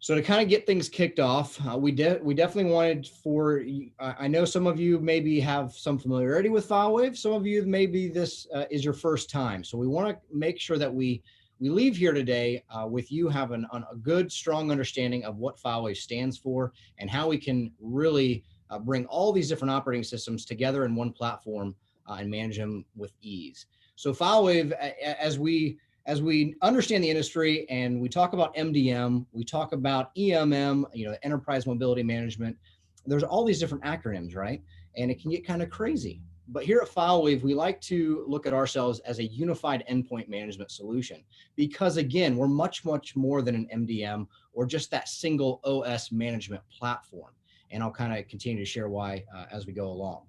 So to kind of get things kicked off, we definitely wanted for, I know some of you maybe have some familiarity with FileWave. Some of you maybe this is your first time. So we want to make sure that we leave here today with you having a good, strong understanding of what FileWave stands for and how we can really bring all these different operating systems together in one platform and manage them with ease. So FileWave, as we understand the industry and we talk about MDM, we talk about EMM, enterprise mobility management, there's all these different acronyms, right? And it can get kind of crazy. But here at FileWave, we like to look at ourselves as a unified endpoint management solution because, again, we're much, much more than an MDM or just that single OS management platform. And I'll kind of continue to share why as we go along.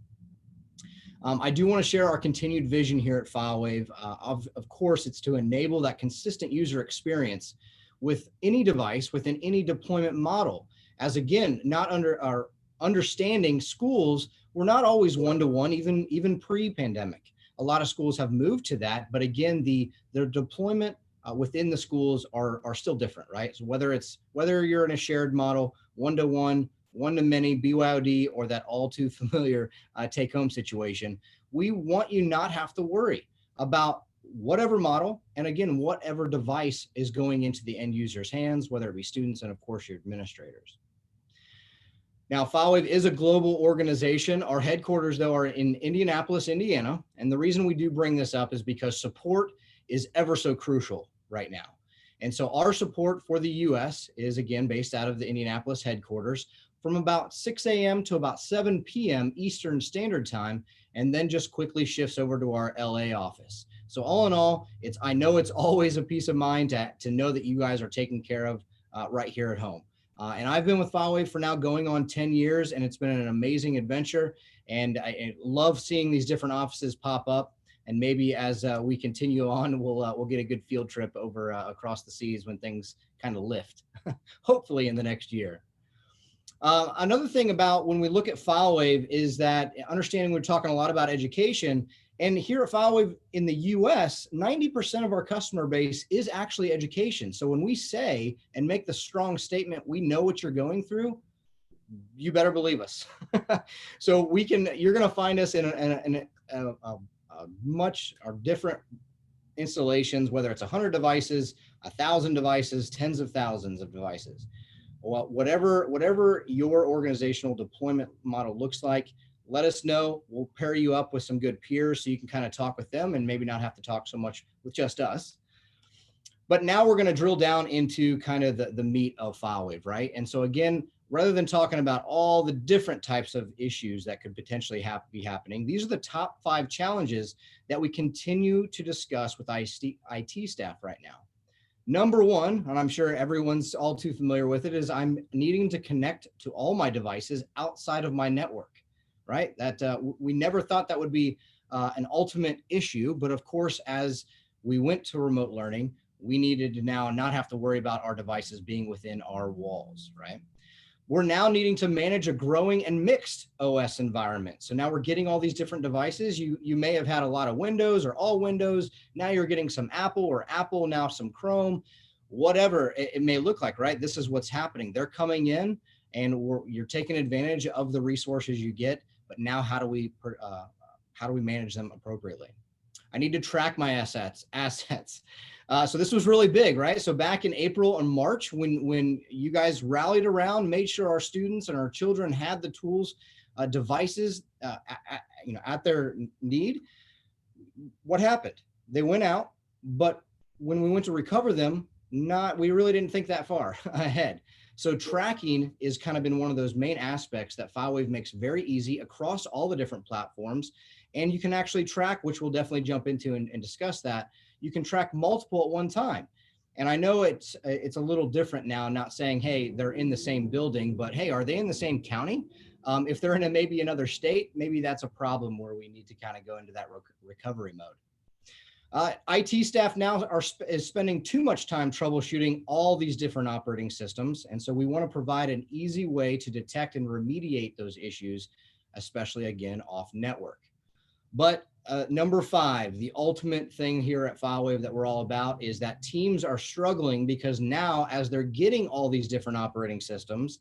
I do want to share our continued vision here at FileWave. Of course, it's to enable that consistent user experience with any device within any deployment model. As again, not under our understanding, schools were not always one-to-one, even pre-pandemic. A lot of schools have moved to that, but again, their deployment within the schools are still different, right? So whether you're in a shared model, one-to-one, one-to-many, BYOD, or that all too familiar take-home situation, we want you not have to worry about whatever model, and again, whatever device is going into the end user's hands, whether it be students and of course your administrators. Now, FileWave is a global organization. Our headquarters, though, are in Indianapolis, Indiana. And the reason we do bring this up is because support is ever so crucial right now. And so our support for the US is, again, based out of the Indianapolis headquarters from about 6 a.m. to about 7 p.m. Eastern Standard Time, and then just quickly shifts over to our LA office. So all in all, I know it's always a peace of mind to know that you guys are taken care of right here at home. And I've been with FileWave for now going on 10 years, and it's been an amazing adventure. And I love seeing these different offices pop up. And maybe as we continue on, we'll get a good field trip over across the seas when things kind of lift, hopefully in the next year. Another thing about when we look at FileWave is that understanding we're talking a lot about education. And here at FileWave in the US, 90% of our customer base is actually education. So when we say and make the strong statement, we know what you're going through, you better believe us. So you're going to find us in much or different installations, whether it's 100 devices, 1,000 devices, tens of thousands of devices. Well, whatever your organizational deployment model looks like, let us know. We'll pair you up with some good peers so you can kind of talk with them and maybe not have to talk so much with just us. But now we're going to drill down into kind of the meat of FileWave, right? And so again, rather than talking about all the different types of issues that could potentially be happening, these are the top 5 challenges that we continue to discuss with IT staff right now. Number 1, and I'm sure everyone's all too familiar with it, is I'm needing to connect to all my devices outside of my network, right? That we never thought that would be an ultimate issue, but of course, as we went to remote learning, we needed to now not have to worry about our devices being within our walls, right? We're now needing to manage a growing and mixed OS environment. So now we're getting all these different devices. You may have had a lot of Windows or all Windows. Now you're getting some Apple or Apple, now some Chrome, whatever it may look like, right? This is what's happening. They're coming in and you're taking advantage of the resources you get, but now how do we manage them appropriately? I need to track my assets. So this was really big, right? So back in April and March, when you guys rallied around, made sure our students and our children had the tools, devices, at their need, what happened? They went out, but when we went to recover them, we really didn't think that far ahead. So tracking is kind of been one of those main aspects that FileWave makes very easy across all the different platforms. And you can actually track, which we'll definitely jump into and discuss that. You can track multiple at one time. And I know it's a little different now, not saying, hey, they're in the same building, but hey, are they in the same county? If they're in maybe another state, maybe that's a problem where we need to kind of go into that recovery mode. IT staff now is spending too much time troubleshooting all these different operating systems. And so we want to provide an easy way to detect and remediate those issues, especially again, off network. But Number 5, the ultimate thing here at FileWave that we're all about is that teams are struggling because now as they're getting all these different operating systems,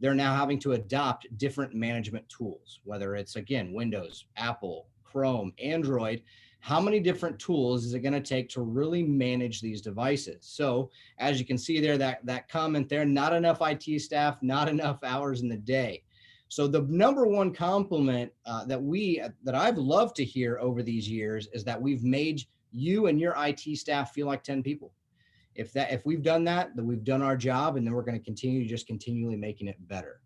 they're now having to adopt different management tools, whether it's, again, Windows, Apple, Chrome, Android. How many different tools is it going to take to really manage these devices? So as you can see there, that comment there, not enough IT staff, not enough hours in the day. So the number one compliment that I've loved to hear over these years is that we've made you and your IT staff feel like 10 people. If we've done that, then we've done our job, and then we're going to continue just continually making it better.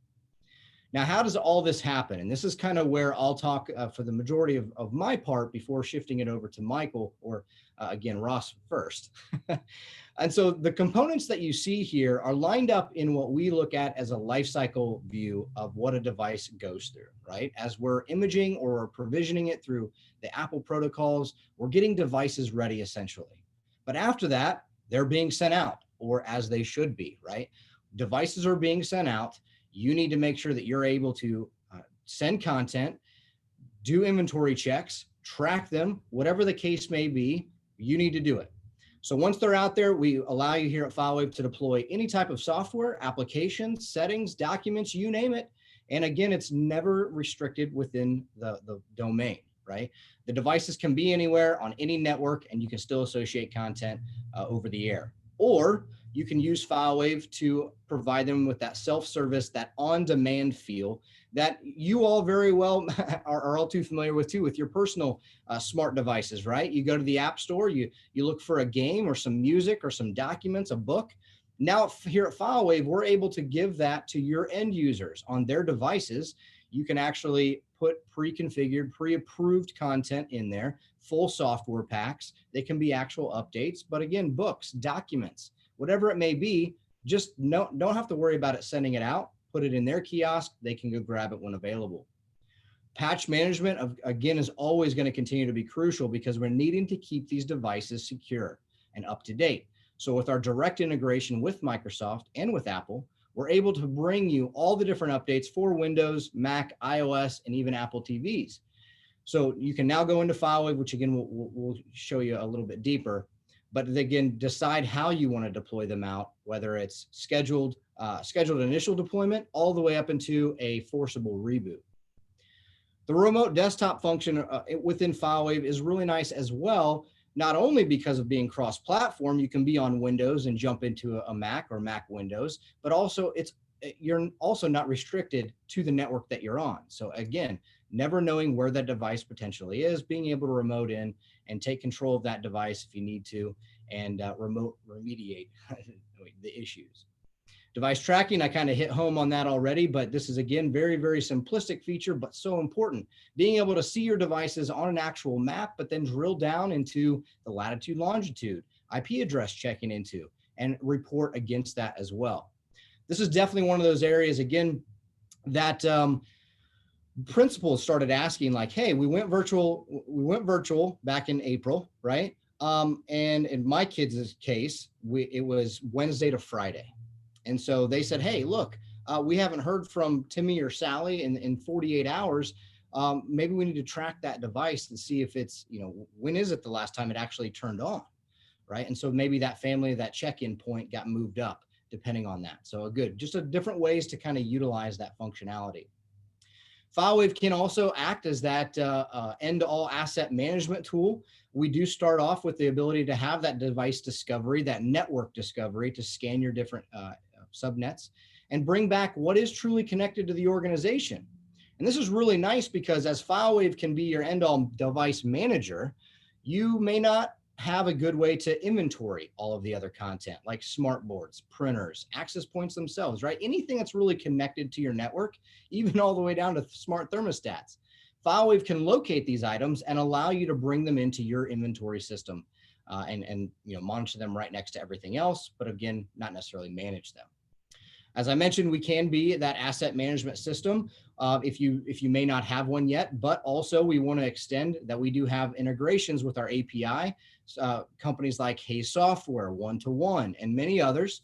Now, how does all this happen? And this is kind of where I'll talk for the majority of my part before shifting it over to Michael, or again, Ross first. And so the components that you see here are lined up in what we look at as a lifecycle view of what a device goes through, right? As we're imaging or provisioning it through the Apple protocols, we're getting devices ready essentially. But after that, they're being sent out, or as they should be, right? Devices are being sent out. You need to make sure that you're able to send content, do inventory checks, track them, whatever the case may be, you need to do it. So once they're out there, we allow you here at FileWave to deploy any type of software, applications, settings, documents, you name it. And again, it's never restricted within the domain, right? The devices can be anywhere on any network, and you can still associate content over the air. Or you can use FileWave to provide them with that self-service, that on-demand feel that you all very well are all too familiar with too, with your personal smart devices, right? You go to the App Store, you look for a game or some music or some documents, a book. Now here at FileWave, we're able to give that to your end users on their devices. You can actually put pre-configured, pre-approved content in there, full software packs. They can be actual updates, but again, books, documents, whatever it may be, just don't have to worry about it sending it out. Put it in their kiosk. They can go grab it when available. Patch management, again, is always going to continue to be crucial because we're needing to keep these devices secure and up to date. So with our direct integration with Microsoft and with Apple, we're able to bring you all the different updates for Windows, Mac, iOS, and even Apple TVs. So you can now go into FileWave, which again, we'll show you a little bit deeper. But again, decide how you want to deploy them out, whether it's scheduled initial deployment all the way up into a forcible reboot. The remote desktop function within FileWave is really nice as well, not only because of being cross-platform, you can be on Windows and jump into a Mac or Mac Windows, but also you're also not restricted to the network that you're on. So again, never knowing where that device potentially is, being able to remote in and take control of that device if you need to, and remote remediate the issues. Device tracking, I kind of hit home on that already, but this is again, very, very simplistic feature, but so important. Being able to see your devices on an actual map, but then drill down into the latitude, longitude, IP address checking into, and report against that as well. This is definitely one of those areas, again, that principals started asking like, hey, we went virtual back in April, right? And in my kids' case, it was Wednesday to Friday. And so they said, hey, look, we haven't heard from Timmy or Sally in 48 hours. Maybe we need to track that device and see if it's, when is it the last time it actually turned on, right? And so maybe that family, that check-in point got moved up depending on that. So just a different ways to kind of utilize that functionality. FileWave can also act as that end-to-all asset management tool. We do start off with the ability to have that device discovery, that network discovery, to scan your different subnets and bring back what is truly connected to the organization. And this is really nice because as FileWave can be your end-all device manager, you may not have a good way to inventory all of the other content like smart boards, printers, access points themselves, right? Anything that's really connected to your network, even all the way down to smart thermostats. FileWave can locate these items and allow you to bring them into your inventory system and monitor them right next to everything else, but again, not necessarily manage them. As I mentioned, we can be that asset management system if you may not have one yet, but also we want to extend that we do have integrations with our API, companies like Hey Software, One-to-One, and many others.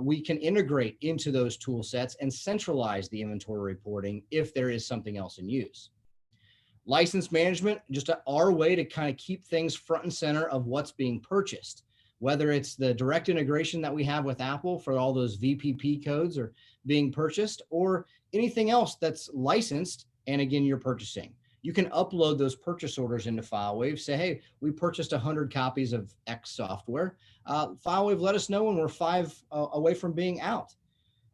We can integrate into those tool sets and centralize the inventory reporting if there is something else in use. License management, just our way to kind of keep things front and center of what's being purchased, whether it's the direct integration that we have with Apple for all those VPP codes are being purchased, or anything else that's licensed. And again, you're purchasing. You can upload those purchase orders into FileWave, say, hey, we purchased 100 copies of X software. FileWave, let us know when we're 5 away from being out.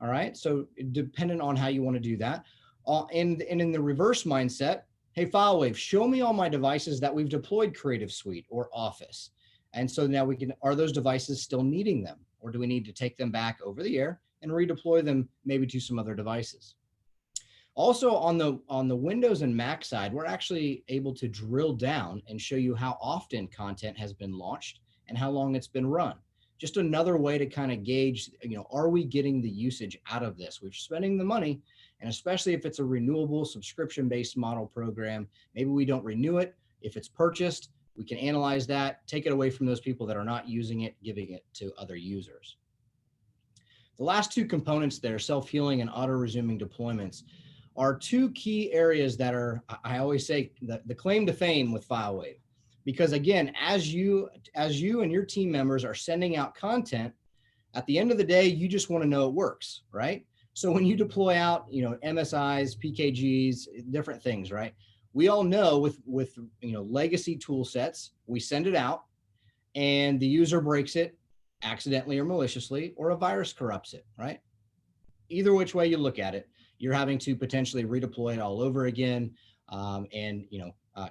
All right. So dependent on how you want to do that. And in the reverse mindset, hey, FileWave, show me all my devices that we've deployed Creative Suite or Office. And so now we can, are those devices still needing them? Or do we need to take them back over the air and redeploy them maybe to some other devices? Also on the Windows and Mac side, we're actually able to drill down and show you how often content has been launched and how long it's been run. Just another way to kind of gauge, are we getting the usage out of this? We're spending the money, and especially if it's a renewable subscription-based model program, maybe we don't renew it. If it's purchased, we can analyze that, take it away from those people that are not using it, giving it to other users. The last two components there, self-healing and auto-resuming deployments, are two key areas that are, I always say, the claim to fame with FileWave. Because again, as you and your team members are sending out content, at the end of the day, you just want to know it works, right? So when you deploy out, MSIs, PKGs, different things, right? We all know with legacy tool sets, we send it out and the user breaks it accidentally or maliciously, or a virus corrupts it, right? Either which way you look at it, you're having to potentially redeploy it all over again, and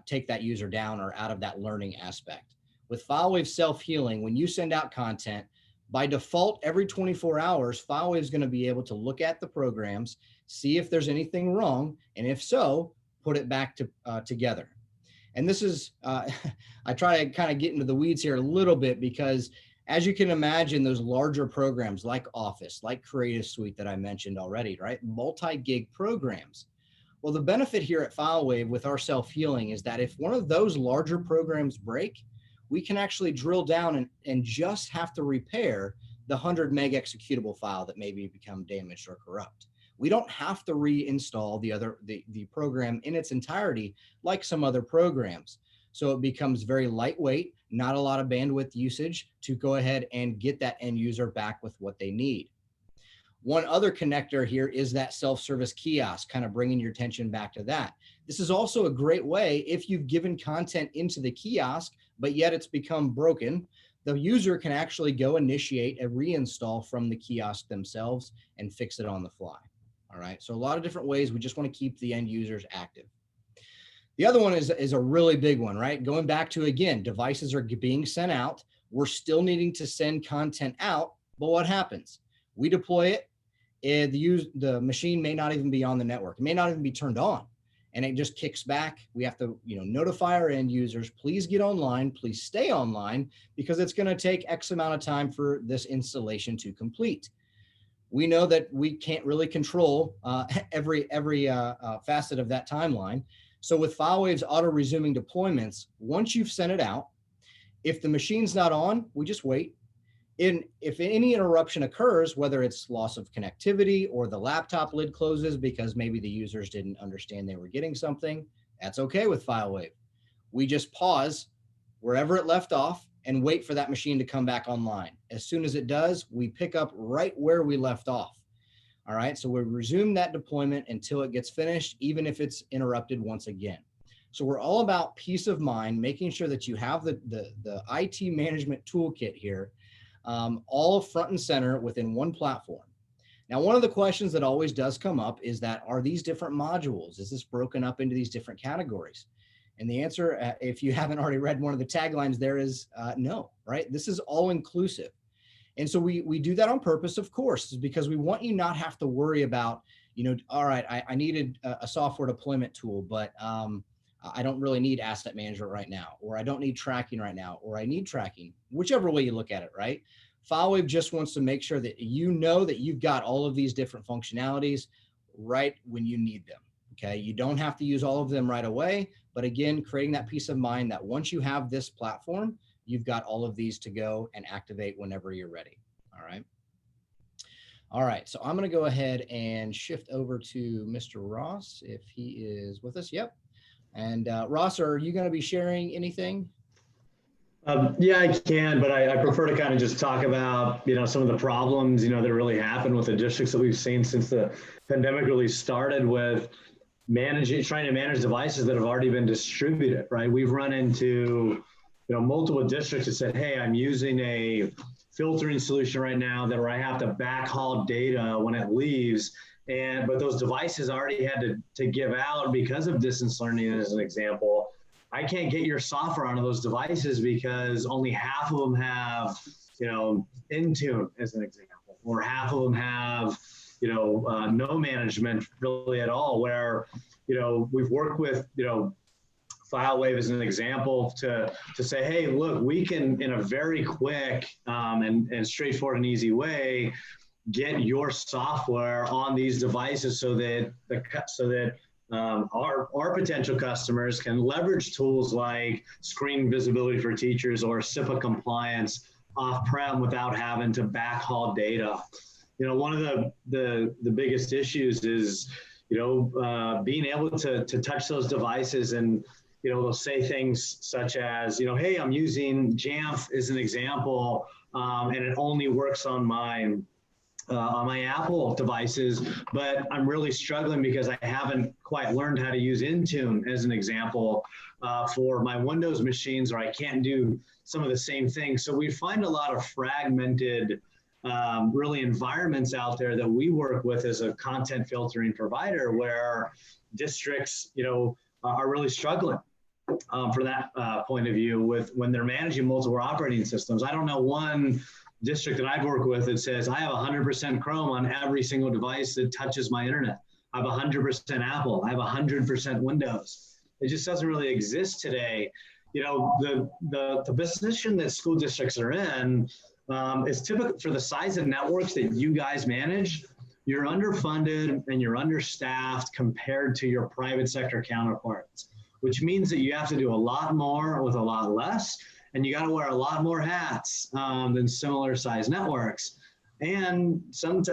take that user down or out of that learning aspect. With FileWave self-healing, when you send out content, by default, every 24 hours, FileWave is going to be able to look at the programs, see if there's anything wrong, and if so, put it back together. And this is, I try to kind of get into the weeds here a little bit because, as you can imagine, those larger programs like Office, like Creative Suite that I mentioned already, right? Multi-gig programs. Well, the benefit here at FileWave with our self-healing is that if one of those larger programs break, we can actually drill down and just have to repair the 100 meg executable file that maybe become damaged or corrupt. We don't have to reinstall the program in its entirety like some other programs. So it becomes very lightweight, not a lot of bandwidth usage to go ahead and get that end user back with what they need. One other connector here is that self-service kiosk, kind of bringing your attention back to that. This is also a great way if you've given content into the kiosk, but yet it's become broken, the user can actually go initiate a reinstall from the kiosk themselves and fix it on the fly. All right, so a lot of different ways. We just want to keep the end users active. The other one is a really big one, right? Going back to, again, devices are being sent out. We're still needing to send content out, but what happens? We deploy it, and the machine may not even be on the network. It may not even be turned on, and it just kicks back. We have to, notify our end users, please get online, please stay online, because it's going to take X amount of time for this installation to complete. We know that we can't really control every facet of that timeline. So with FileWave's auto-resuming deployments, once you've sent it out, if the machine's not on, we just wait. If any interruption occurs, whether it's loss of connectivity or the laptop lid closes because maybe the users didn't understand they were getting something, that's okay with FileWave. We just pause wherever it left off and wait for that machine to come back online. As soon as it does, we pick up right where we left off. All right, so we resume that deployment until it gets finished, even if it's interrupted once again. So we're all about peace of mind, making sure that you have the IT management toolkit here, all front and center within one platform. Now, one of the questions that always does come up is that, are these different modules? Is this broken up into these different categories? And the answer, if you haven't already read one of the taglines there, is no, right? This is all inclusive. And so we do that on purpose, of course, because we want you not have to worry about, all right, I needed a software deployment tool, but I don't really need asset management right now, or I don't need tracking right now, or I need tracking, whichever way you look at it, right? FileWave just wants to make sure that you know that you've got all of these different functionalities right when you need them, okay? You don't have to use all of them right away, but again, creating that peace of mind that once you have this platform, you've got all of these to go and activate whenever you're ready, all right? All right, so I'm gonna go ahead and shift over to Mr. Ross if he is with us. Yep. And Ross, are you going to be sharing anything? Yeah, I can, but I prefer to kind of just talk about, some of the problems, that really happened with the districts that we've seen since the pandemic really started with trying to manage devices that have already been distributed, right? We've run into, multiple districts that said, hey, I'm using a filtering solution right now that where I have to backhaul data when it leaves. But those devices already had to give out because of distance learning, as an example. I can't get your software onto those devices because only half of them have, Intune, as an example, or half of them have, no management really at all, where, we've worked with, FileWave as an example to say, hey, look, we can, in a very quick and straightforward and easy way, get your software on these devices so that our potential customers can leverage tools like screen visibility for teachers or SIPA compliance off-prem without having to backhaul data. One of the biggest issues is, being able to touch those devices and, they'll say things such as, hey, I'm using Jamf as an example, and it only works on my Apple devices, but I'm really struggling because I haven't quite learned how to use Intune, as an example, for my Windows machines, or I can't do some of the same things. So we find a lot of fragmented really environments out there that we work with as a content filtering provider, where districts, are really struggling for that point of view with when they're managing multiple operating systems. I don't know one district that I've worked with that says, I have 100% Chrome on every single device that touches my internet. I have 100% Apple. I have 100% Windows. It just doesn't really exist today. The position that school districts are in is typical for the size of networks that you guys manage. You're underfunded and you're understaffed compared to your private sector counterparts, which means that you have to do a lot more with a lot less. And you got to wear a lot more hats than similar size networks. And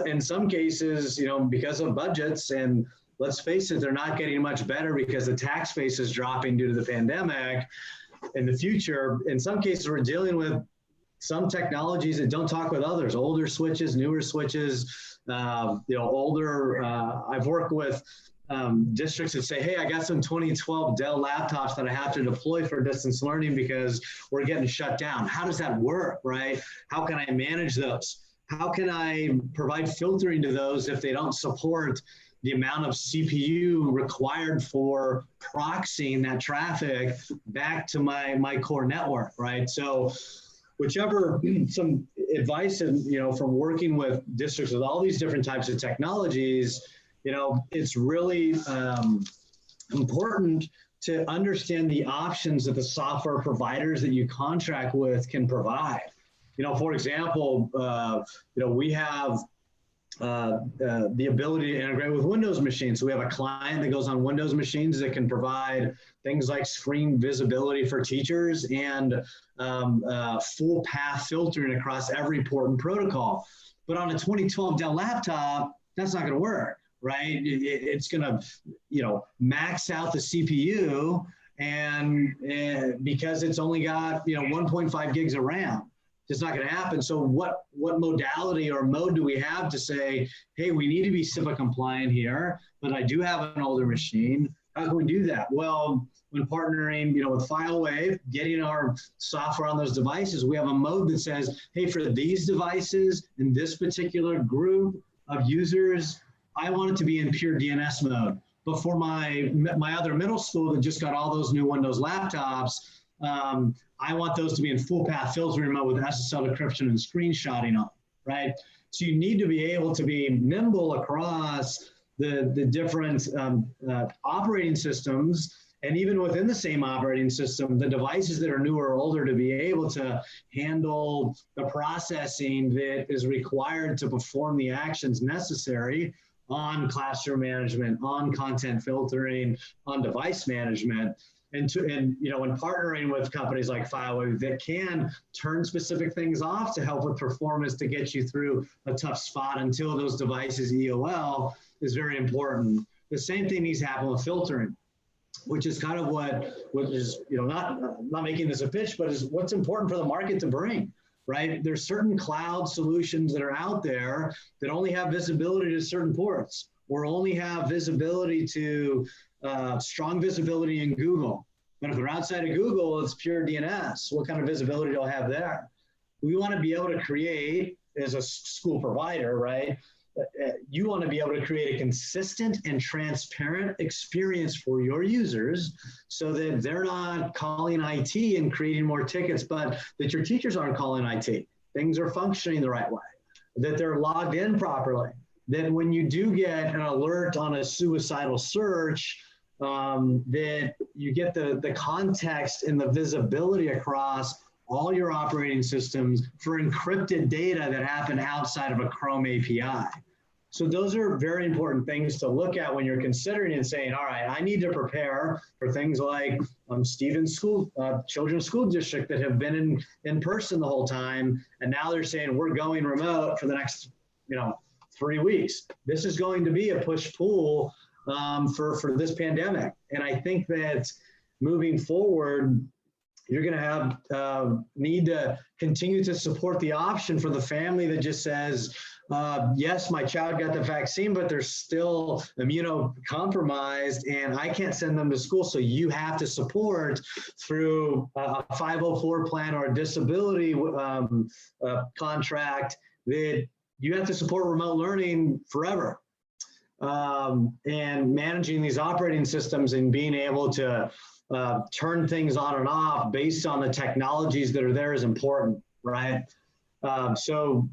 in some cases, because of budgets, and let's face it, they're not getting much better because the tax base is dropping due to the pandemic. In the future, in some cases, we're dealing with some technologies that don't talk with others, older switches, newer switches, older. I've worked with districts that say, hey, I got some 2012 Dell laptops that I have to deploy for distance learning because we're getting shut down. How does that work, right? How can I manage those? How can I provide filtering to those if they don't support the amount of CPU required for proxying that traffic back to my core network, right? So whichever some advice, from working with districts with all these different types of technologies, it's really important to understand the options that the software providers that you contract with can provide. For example, we have the ability to integrate with Windows machines. So we have a client that goes on Windows machines that can provide things like screen visibility for teachers and full path filtering across every port and protocol. But on a 2012 Dell laptop, that's not going to work, right? It's going to, max out the CPU, and because it's only got 1.5 gigs of RAM. It's not going to happen. So what modality or mode do we have to say, hey, we need to be SIPA compliant here, but I do have an older machine. How can we do that? Well, when partnering, with FileWave, getting our software on those devices, we have a mode that says, hey, for these devices in this particular group of users, I want it to be in pure DNS mode. But for my other middle school that just got all those new Windows laptops, I want those to be in full path filtering mode with SSL decryption and screenshotting on, right? So you need to be able to be nimble across the different operating systems, and even within the same operating system, the devices that are newer or older, to be able to handle the processing that is required to perform the actions necessary on classroom management, on content filtering, on device management. And when partnering with companies like FileWave that can turn specific things off to help with performance to get you through a tough spot until those devices EOL is very important. The same thing needs to happen with filtering. which is kind of what is, not making this a pitch, but is what's important for the market to bring, right? There's certain cloud solutions that are out there that only have visibility to certain ports, or only have visibility to strong visibility in Google. But if they're outside of Google, it's pure DNS. What kind of visibility do I have there? We want to be able to create, as a school provider, right? You want to be able to create a consistent and transparent experience for your users so that they're not calling IT and creating more tickets, but that your teachers aren't calling IT. Things are functioning the right way, that they're logged in properly, that when you do get an alert on a suicidal search, that you get the context and the visibility across all your operating systems for encrypted data that happen outside of a Chrome API. So those are very important things to look at when you're considering and saying, all right, I need to prepare for things like Stephen's school, children's school district that have been in person the whole time. And now they're saying we're going remote for the next 3 weeks. This is going to be a push-pull for this pandemic. And I think that moving forward, you're going to have need to continue to support the option for the family that just says, yes, my child got the vaccine, but they're still immunocompromised and I can't send them to school. So you have to support through a 504 plan or a disability contract that you have to support remote learning forever. And managing these operating systems and being able to turn things on and off based on the technologies that are there is important, right? So,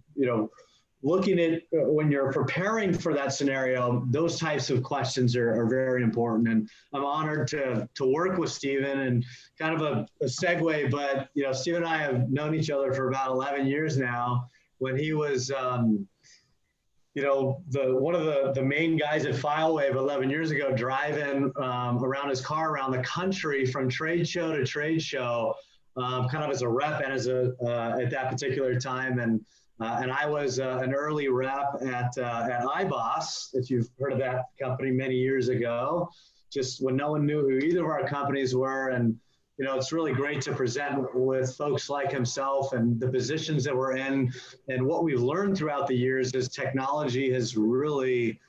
looking at when you're preparing for that scenario, those types of questions are very important. And I'm honored to work with Stephen, and kind of a segue, but, Stephen and I have known each other for about 11 years now. When he was, one of the main guys at FileWave 11 years ago, driving around his car around the country from trade show to trade show, kind of as a rep and as at that particular time. And I was an early rep at iBoss, if you've heard of that company, many years ago, just when no one knew who either of our companies were. And it's really great to present with folks like himself and the positions that we're in, and what we've learned throughout the years as technology has really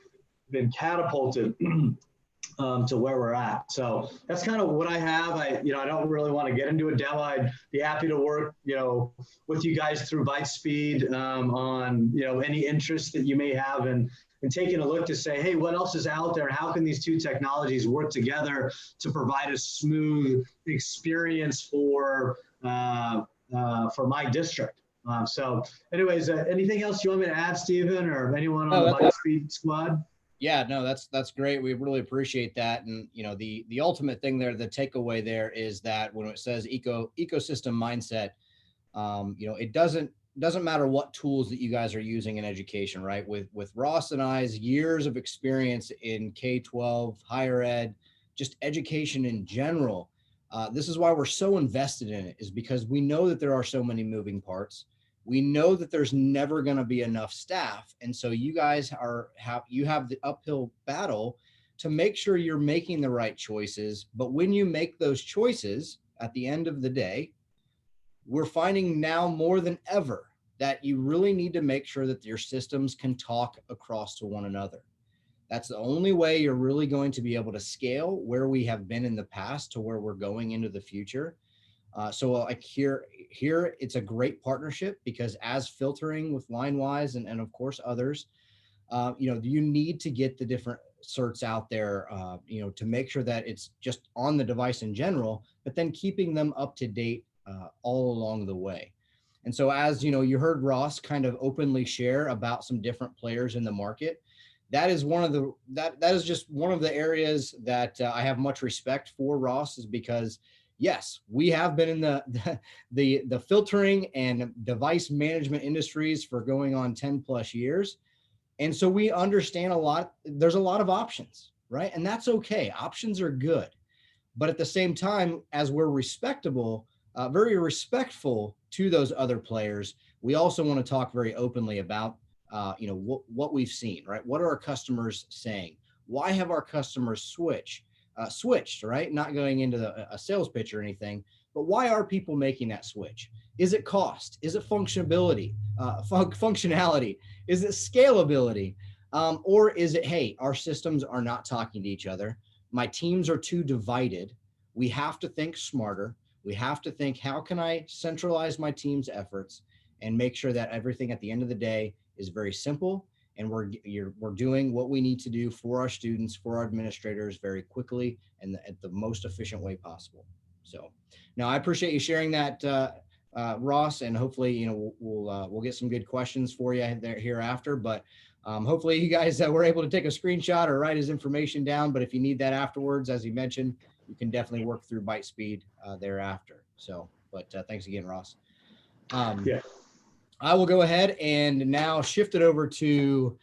been catapulted to where we're at. So that's kind of what I have. I don't really want to get into a demo. I'd be happy to work, with you guys through ByteSpeed on, any interest that you may have in taking a look to say, hey, what else is out there? How can these two technologies work together to provide a smooth experience for my district? So anyways, anything else you want me to add, Stephen, or anyone on the ByteSpeed squad? Yeah, no, that's great. We really appreciate that. And, the ultimate thing there, the takeaway there is that when it says ecosystem mindset, it doesn't matter what tools that you guys are using in education, right? With Ross and I's years of experience in K-12, higher ed, just education in general, this is why we're so invested in it, is because we know that there are so many moving parts. We know that there's never going to be enough staff. And so you guys have the uphill battle to make sure you're making the right choices. But when you make those choices at the end of the day, we're finding now more than ever that you really need to make sure that your systems can talk across to one another. That's the only way you're really going to be able to scale where we have been in the past to where we're going into the future. So like here it's a great partnership, because as filtering with LineWise and of course others, you need to get the different certs out there, to make sure that it's just on the device in general, but then keeping them up to date all along the way. And so as you heard Ross kind of openly share about some different players in the market, that is that is just one of the areas that I have much respect for Ross, is because yes, we have been in the filtering and device management industries for going on 10 plus years. And so we understand there's a lot of options, right? And that's okay. Options are good. But at the same time, as we're very respectful to those other players, we also want to talk very openly about, what we've seen, right? What are our customers saying? Why have our customers switched? switched, right? Not going into a sales pitch or anything, but why are people making that switch? Is it cost? Is it functionality? Functionality? Is it scalability? Or is it, hey, our systems are not talking to each other. My teams are too divided. We have to think smarter. We have to think, how can I centralize my team's efforts and make sure that everything at the end of the day is very simple, and we're doing what we need to do for our students, for our administrators very quickly and at the most efficient way possible. So now I appreciate you sharing that, Ross, and hopefully, you know, we'll get some good questions for you there hereafter. But hopefully you guys were able to take a screenshot or write his information down. But if you need that afterwards, as you mentioned, you can definitely work through ByteSpeed thereafter. So, but thanks again, Ross. Yeah. I will go ahead and now shift it over to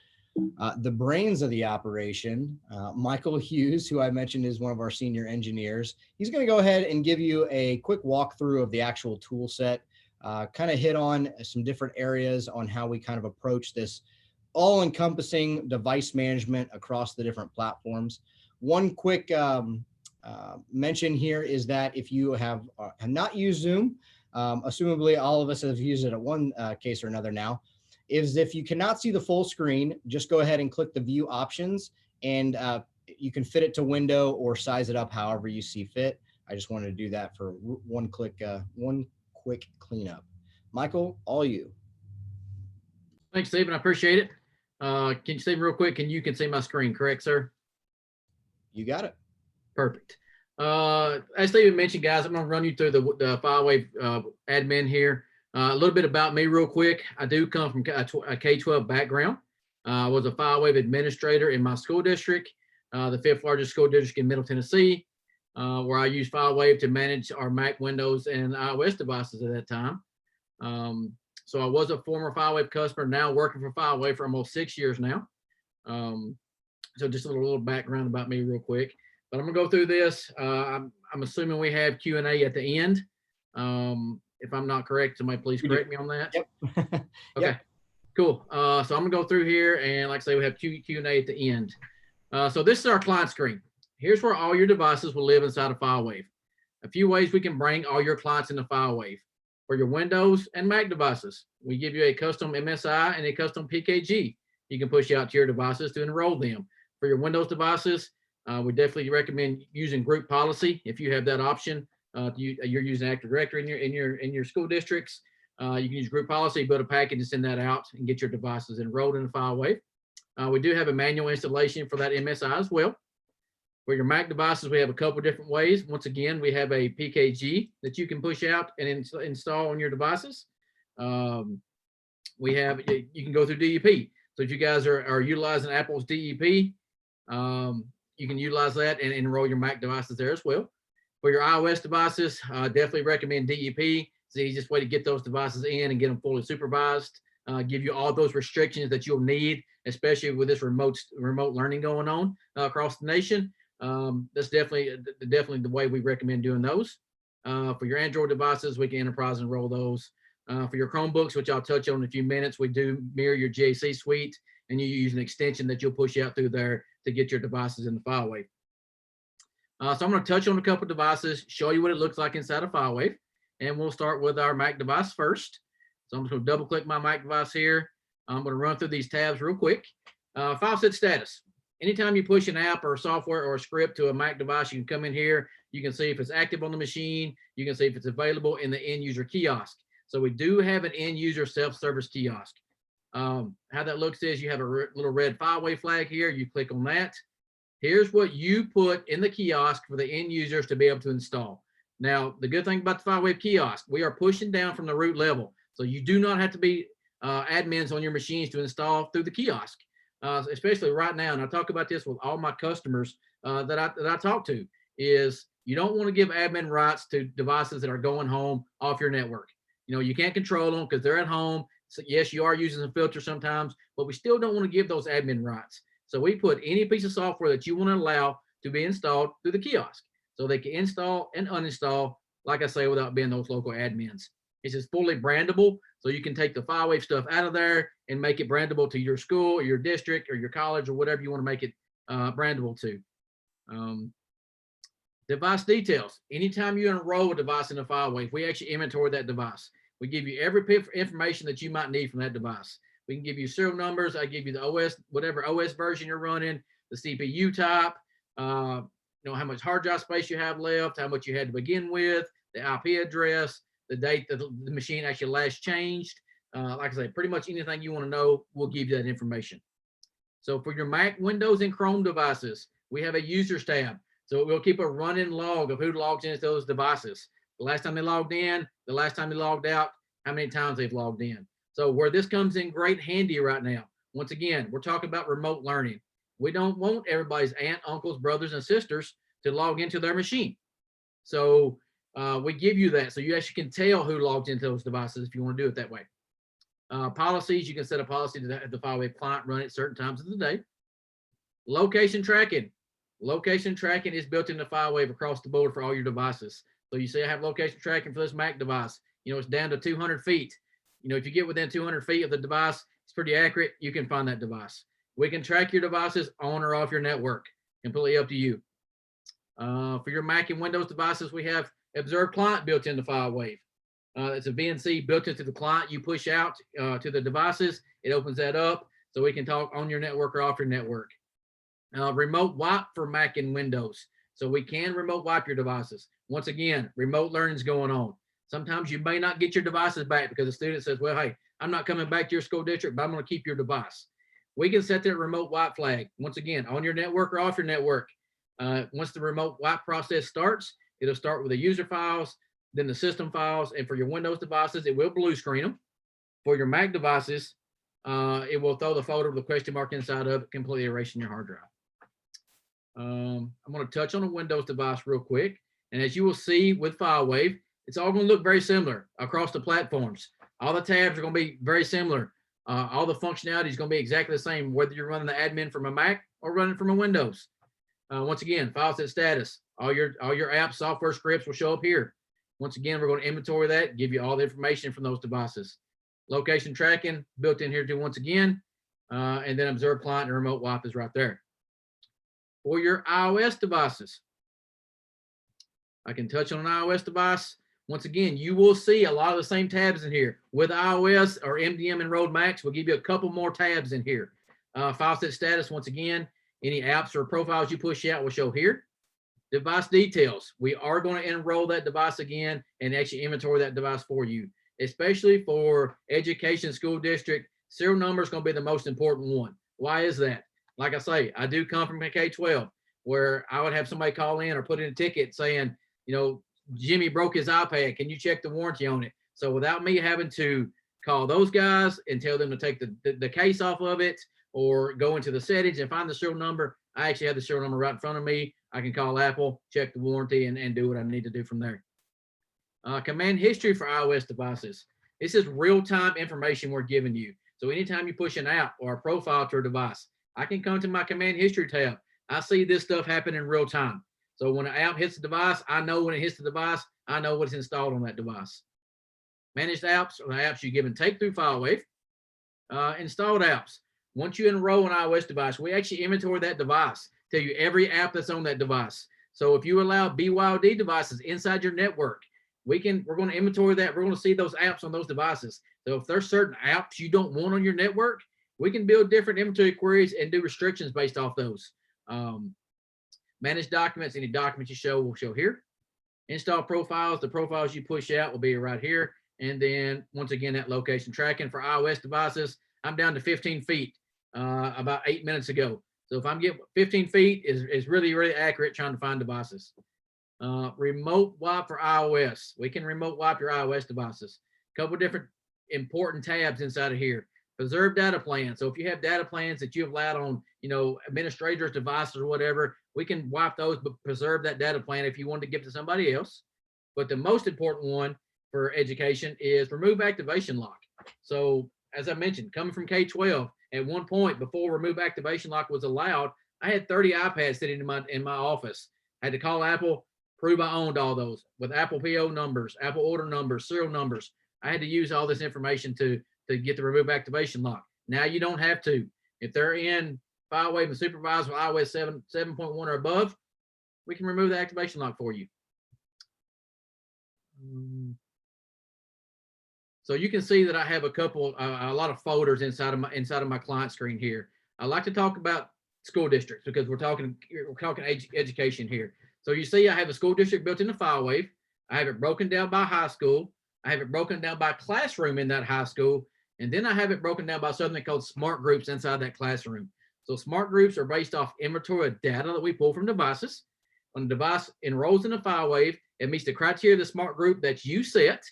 the brains of the operation, Michael Hughes, who I mentioned is one of our senior engineers. He's going to go ahead and give you a quick walkthrough of the actual tool set, kind of hit on some different areas on how we kind of approach this all-encompassing device management across the different platforms. One quick mention here is that if you have not used Zoom, assumably all of us have used it at one case or another now, is if you cannot see the full screen, just go ahead and click the view options, and you can fit it to window or size it up however you see fit. I just wanted to do that for one quick cleanup. Michael, all you. Thanks, Stephen. I appreciate it. Can you see me real quick? And you can see my screen, correct, sir? You got it. Perfect. As Stephen mentioned, guys, I'm going to run you through the FileWave admin here. A little bit about me real quick. I do come from a K-12 background. I was a FileWave administrator in my school district, the 5th largest school district in Middle Tennessee, where I used FileWave to manage our Mac, Windows, and iOS devices at that time. So I was a former FileWave customer, now working for FileWave for almost 6 years now. So just a little background about me real quick. But I'm gonna go through this. I'm assuming we have Q&A at the end. If I'm not correct, somebody please correct me on that. Yep. Okay, Yep. Cool. So I'm gonna go through here, and like I say, we have Q&A at the end. So this is our client screen. Here's where all your devices will live inside of FileWave. A few ways we can bring all your clients into FileWave. For your Windows and Mac devices, we give you a custom MSI and a custom PKG. You can push out to your devices to enroll them. For your Windows devices, we definitely recommend using group policy if you have that option. You're using Active Directory in your school districts. You can use group policy, build a package and send that out and get your devices enrolled in the FileWave. We do have a manual installation for that MSI as well. For your Mac devices, we have a couple different ways. Once again, we have a PKG that you can push out and install on your devices. You can go through DEP. So if you guys are utilizing Apple's DEP, you can utilize that and enroll your Mac devices there as well. For your iOS devices, definitely recommend DEP. It's the easiest way to get those devices in and get them fully supervised. Give you all those restrictions that you'll need, especially with this remote learning going on across the nation. That's definitely the way we recommend doing those. For your Android devices, we can enterprise enroll those. For your Chromebooks, which I'll touch on in a few minutes, we do mirror your GAC suite, and you use an extension that you'll push out through there to get your devices in the FileWave. So I'm going to touch on a couple devices, show you what it looks like inside of FileWave, and we'll start with our Mac device first. So I'm just going to double click my Mac device here. I'm going to run through these tabs real quick. File set status. Anytime you push an app or software or a script to a Mac device, you can come in here. You can see if it's active on the machine. You can see if it's available in the end user kiosk. So we do have an end user self-service kiosk. How that looks is you have a little red FileWave flag here. You click on that. Here's what you put in the kiosk for the end users to be able to install. Now, the good thing about the FileWave kiosk, we are pushing down from the root level. So you do not have to be admins on your machines to install through the kiosk. Especially right now, and I talk about this with all my customers that I talk to, is you don't want to give admin rights to devices that are going home off your network. You know, you can't control them because they're at home. So yes, you are using a filter sometimes, but we still don't want to give those admin rights. So we put any piece of software that you want to allow to be installed through the kiosk, so they can install and uninstall, like I say, without being those local admins. It's just fully brandable, so you can take the FileWave stuff out of there and make it brandable to your school or your district or your college or whatever you want to make it brandable to. Device details. Anytime you enroll a device in a FileWave, we actually inventory that device. We give you every bit of information that you might need from that device. We can give you serial numbers. I give you the OS, whatever OS version you're running, the CPU type, how much hard drive space you have left, how much you had to begin with, the IP address, the date that the machine actually last changed. Like I say, pretty much anything you want to know, we'll give you that information. So for your Mac, Windows, and Chrome devices, we have a users tab. So we'll keep a running log of who logs into those devices. The last time they logged in, the last time they logged out, how many times they've logged in. So where this comes in great handy right now, once again, we're talking about remote learning. We don't want everybody's aunt, uncles, brothers, and sisters to log into their machine. So we give you that. So you actually can tell who logged into those devices if you want to do it that way. Policies, you can set a policy to have the FileWave client run at certain times of the day. Location tracking. Location tracking is built into FileWave across the board for all your devices. So you say I have location tracking for this Mac device. It's down to 200 feet. If you get within 200 feet of the device, it's pretty accurate. You can find that device. We can track your devices on or off your network. Completely up to you. For your Mac and Windows devices, we have Observe Client built into FileWave. It's a VNC built into the client. You push out to the devices. It opens that up so we can talk on your network or off your network. Remote wipe for Mac and Windows. So we can remote wipe your devices. Once again, remote learning is going on. Sometimes you may not get your devices back because the student says, well, hey, I'm not coming back to your school district, but I'm going to keep your device. We can set that remote wipe flag. Once again, on your network or off your network. Once the remote wipe process starts, it'll start with the user files, then the system files, and for your Windows devices, it will blue screen them. For your Mac devices, it will throw the folder with the question mark inside of it, completely erasing your hard drive. I'm going to touch on a Windows device real quick. And as you will see with FileWave, it's all going to look very similar across the platforms. All the tabs are going to be very similar. All the functionality is going to be exactly the same, whether you're running the admin from a Mac or running from a Windows. Once again, file set status, all your apps, software scripts will show up here. Once again, we're going to inventory that, give you all the information from those devices. Location tracking built in here too, once again, and then observe client and remote wipe is right there. For your iOS devices, I can touch on an iOS device. Once again, you will see a lot of the same tabs in here. With iOS or MDM Enrolled Max, we'll give you a couple more tabs in here. File set status, once again, any apps or profiles you push out will show here. Device details. We are going to enroll that device again and actually inventory that device for you, especially for education school district. Serial number is going to be the most important one. Why is that? Like I say, I do come from a K-12 where I would have somebody call in or put in a ticket saying, Jimmy broke his iPad. Can you check the warranty on it? So without me having to call those guys and tell them to take the case off of it or go into the settings and find the serial number, I actually have the serial number right in front of me. I can call Apple, check the warranty, and do what I need to do from there. Command history for iOS devices. This is real-time information we're giving you. So anytime you push an app or a profile to a device, I can come to my command history tab. I see this stuff happen in real time. So when an app hits the device, I know when it hits the device, I know what's installed on that device. Managed apps are the apps you give and take through FileWave. Installed apps. Once you enroll an iOS device, we actually inventory that device, tell you every app that's on that device. So if you allow BYOD devices inside your network, we're going to inventory that. We're going to see those apps on those devices. So if there's certain apps you don't want on your network, we can build different inventory queries and do restrictions based off those. Manage documents, any documents you show will show here. Install profiles, the profiles you push out will be right here. And then once again, that location tracking for iOS devices, I'm down to 15 feet about 8 minutes ago. So if I'm getting 15 feet is really, really accurate trying to find devices. Remote wipe for iOS. We can remote wipe your iOS devices. A couple different important tabs inside of here. Preserve data plans. So if you have data plans that you have allowed on, administrators' devices or whatever, we can wipe those, but preserve that data plan if you want to give to somebody else. But the most important one for education is remove activation lock. So as I mentioned, coming from K-12, at one point before remove activation lock was allowed, I had 30 iPads sitting in my office. I had to call Apple, prove I owned all those with Apple PO numbers, Apple order numbers, serial numbers. I had to use all this information to get the remove activation lock. Now you don't have to. If they're in FileWave and supervised with iOS 7.1 or above, we can remove the activation lock for you. So you can see that I have a lot of folders inside of my client screen here. I like to talk about school districts because we're talking education here. So you see I have a school district built into FileWave. I have it broken down by high school. I have it broken down by classroom in that high school. And then I have it broken down by something called smart groups inside that classroom. So smart groups are based off inventory of data that we pull from devices. When a device enrolls in a FileWave, it meets the criteria of the smart group that you set.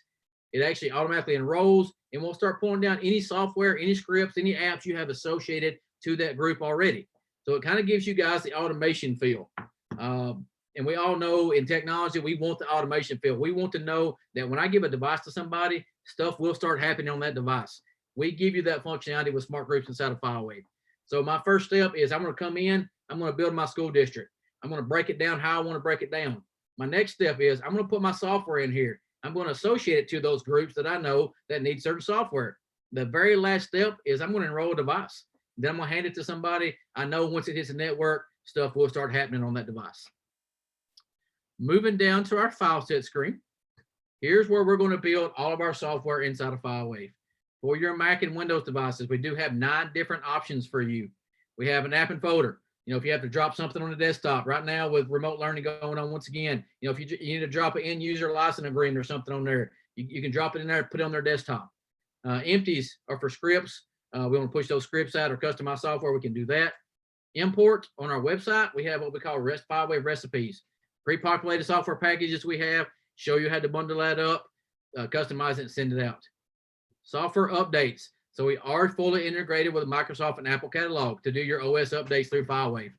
It actually automatically enrolls and will start pulling down any software, any scripts, any apps you have associated to that group already. So it kind of gives you guys the automation feel. And we all know in technology, we want the automation feel. We want to know that when I give a device to somebody, stuff will start happening on that device. We give you that functionality with smart groups inside of FileWave. So my first step is I'm going to come in, I'm going to build my school district. I'm going to break it down how I want to break it down. My next step is I'm going to put my software in here. I'm going to associate it to those groups that I know that need certain software. The very last step is I'm going to enroll a device. Then I'm going to hand it to somebody. I know once it hits the network, stuff will start happening on that device. Moving down to our file set screen. Here's where we're going to build all of our software inside of FileWave. For your Mac and Windows devices, we do have 9 different options for you. We have an app and folder. You know, if you have to drop something on the desktop right now with remote learning going on, once again, you know, if you need to drop an end user license agreement or something on there, you can drop it in there, put it on their desktop. Empties are for scripts. We want to push those scripts out or customize software. We can do that. Import on our website, we have what we call FileWave recipes. Pre-populated software packages we have, show you how to bundle that up, customize it and send it out. Software updates. So we are fully integrated with Microsoft and Apple catalog to do your OS updates through FileWave.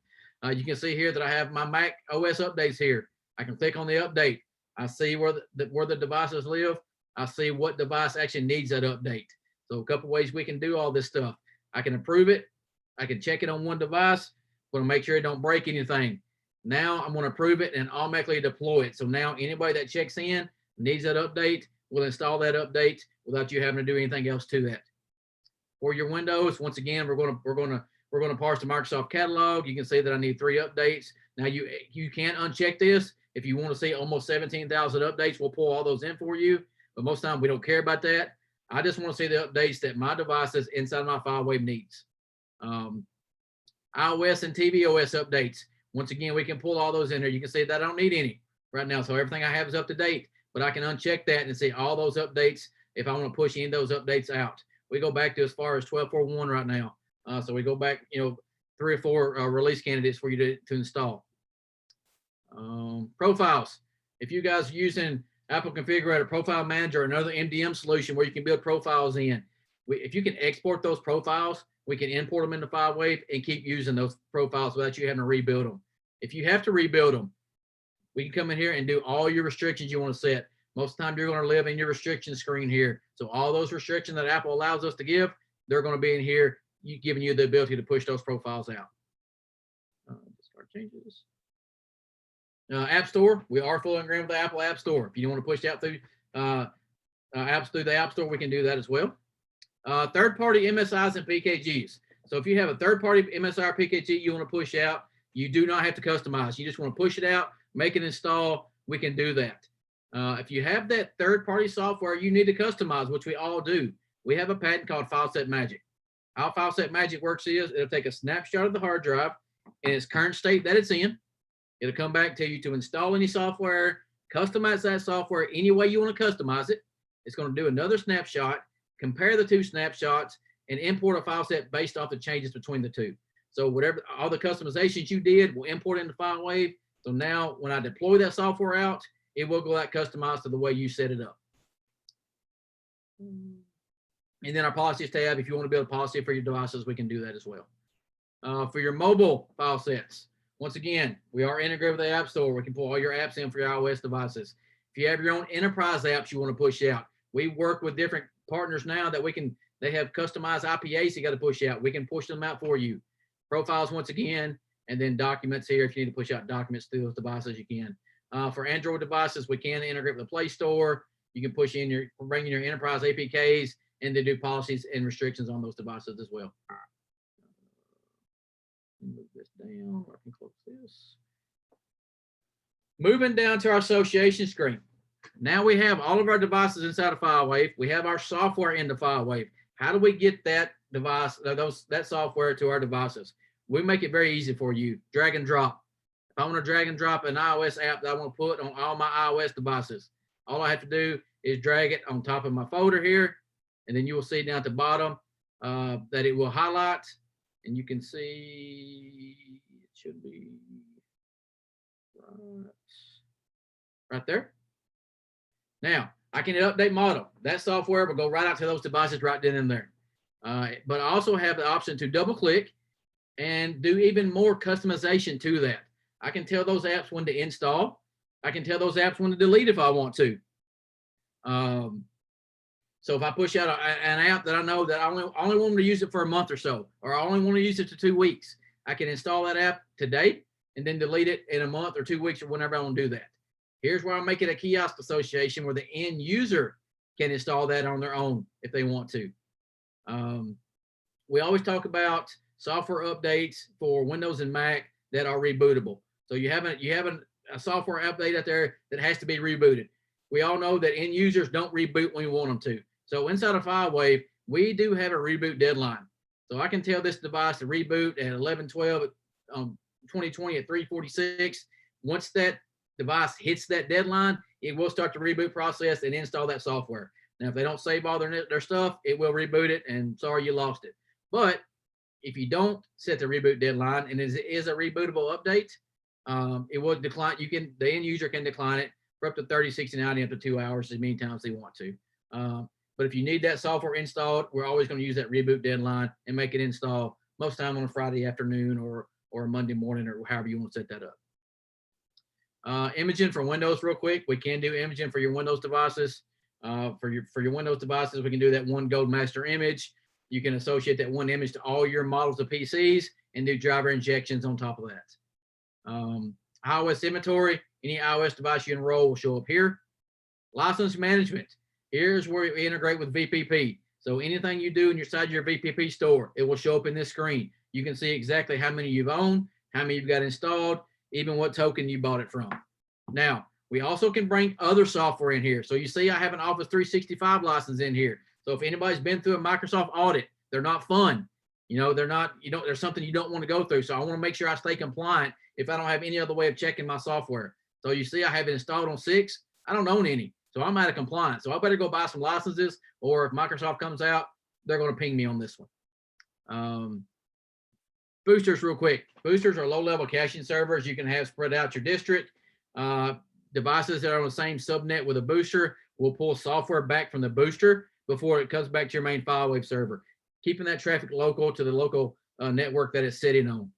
You can see here that I have my Mac OS updates here. I can click on the update. I see where the devices live. I see what device actually needs that update. So a couple ways we can do all this stuff. I can approve it. I can check it on one device. I'm going to make sure it don't break anything. Now I'm going to approve it and automatically deploy it. So now anybody that checks in needs that update, we'll install that update without you having to do anything else to that. For your Windows, once again, we're going to parse the Microsoft catalog. You can see that I need 3 updates. Now you can uncheck this if you want to see almost 17,000 updates. We'll pull all those in for you, but most of the time we don't care about that. I just want to see the updates that my devices inside my FileWave needs. iOS and tvOS updates. Once again, we can pull all those in there. You can see that I don't need any right now, so everything I have is up to date. But I can uncheck that and see all those updates if I want to push any of those updates out. We go back to as far as 12.4.1 right now. So we go back, 3 or 4 release candidates for you to install. Profiles. If you guys are using Apple Configurator, Profile Manager, another MDM solution where you can build profiles in, if you can export those profiles, we can import them into FileWave and keep using those profiles without you having to rebuild them. If you have to rebuild them, we can come in here and do all your restrictions you want to set. Most of the time, you're going to live in your restriction screen here. So all those restrictions that Apple allows us to give, they're going to be in here, giving you the ability to push those profiles out. Start changes. App Store, we are fully integrated with the Apple App Store. If you want to push out through apps through the App Store, we can do that as well. Third-party MSIs and PKGs. So if you have a third-party MSI or PKG you want to push out, you do not have to customize. You just want to push it out, make it install. We can do that. If you have that third-party software you need to customize, which we all do, we have a patent called FileSet Magic. How FileSet Magic works is it'll take a snapshot of the hard drive in its current state that it's in. It'll come back to you to install any software, customize that software any way you want to customize it. It's going to do another snapshot, compare the 2 snapshots, and import a file set based off the changes between the 2. So whatever, all the customizations you did will import into FileWave. So now when I deploy that software out, it will go out customized to the way you set it up. And then our policies tab, if you want to build a policy for your devices, we can do that as well. For your mobile file sets, once again, we are integrated with the App Store. We can pull all your apps in for your iOS devices. If you have your own enterprise apps you want to push out, we work with different partners now that they have customized IPAs you got to push out. We can push them out for you. Profiles once again, and then documents here. If you need to push out documents through those devices, you can. For Android devices, we can integrate with the Play Store. You can push in bring in your enterprise APKs and then do policies and restrictions on those devices as well. Move this down. I can close this. Moving down to our association screen. Now we have all of our devices inside of FileWave. We have our software into FileWave. How do we get that device, that software to our devices? We make it very easy for you. Drag and drop. If I want to drag and drop an iOS app that I want to put on all my iOS devices, all I have to do is drag it on top of my folder here, and then you will see down at the bottom that it will highlight, and you can see it should be right there. Now, I can hit update model. That software will go right out to those devices right then and there. But I also have the option to double click and do even more customization to that. I can tell those apps when to install. I can tell those apps when to delete if I want to. So if I push out an app that I know that I only want to use it for a month or so, or I only want to use it for 2 weeks, I can install that app today and then delete it in a month or 2 weeks or whenever I want to do that. Here's where I make it a kiosk association where the end user can install that on their own if they want to. We always talk about software updates for Windows and Mac that are rebootable. So you have a software update out there that has to be rebooted. We all know that end users don't reboot when we want them to. So inside of FileWave, we do have a reboot deadline. So I can tell this device to reboot at 11/12 2020 at 3:46. Once that device hits that deadline, it will start the reboot process and install that software. Now, if they don't save all their stuff, it will reboot it, and sorry, you lost it. But if you don't set the reboot deadline and it is a rebootable update, it will decline. The end user can decline it for up to 30, 60, 90, up to 2 hours as many times they want to. But if you need that software installed, we're always going to use that reboot deadline and make it install most time on a Friday afternoon or a Monday morning or however you want to set that up. Imaging for Windows real quick. We can do imaging for your Windows devices. For your Windows devices, we can do that one gold master image. You can associate that one image to all your models of PCs and do driver injections on top of that. iOS inventory, any iOS device you enroll will show up here. License management. Here's where we integrate with VPP. So anything you do inside your VPP store, it will show up in this screen. You can see exactly how many you've owned, how many you've got installed, even what token you bought it from. Now, we also can bring other software in here. So you see I have an Office 365 license in here. So if anybody's been through a Microsoft audit, they're not fun. There's something you don't want to go through. So I want to make sure I stay compliant if I don't have any other way of checking my software. So you see I have it installed on 6. I don't own any. So I'm out of compliance. So I better go buy some licenses, or if Microsoft comes out, they're going to ping me on this one. Boosters real quick. Boosters are low-level caching servers. You can have spread out your district. Devices that are on the same subnet with a booster will pull software back from the booster before it comes back to your main FileWave server, keeping that traffic local to the local network that it's sitting on.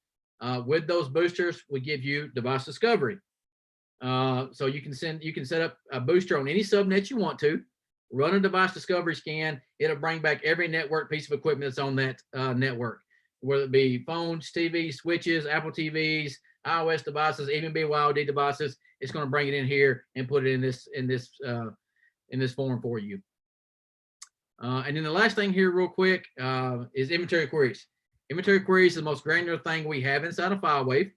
With those boosters, we give you device discovery. So you can set up a booster on any subnet you want to, run a device discovery scan. It'll bring back every network piece of equipment that's on that network, whether it be phones, TVs, switches, Apple TVs, iOS devices, even BYOD devices. It's going to bring it in here and put it in this form for you. And then the last thing here real quick is inventory queries. Inventory queries is the most granular thing we have inside of FileWave.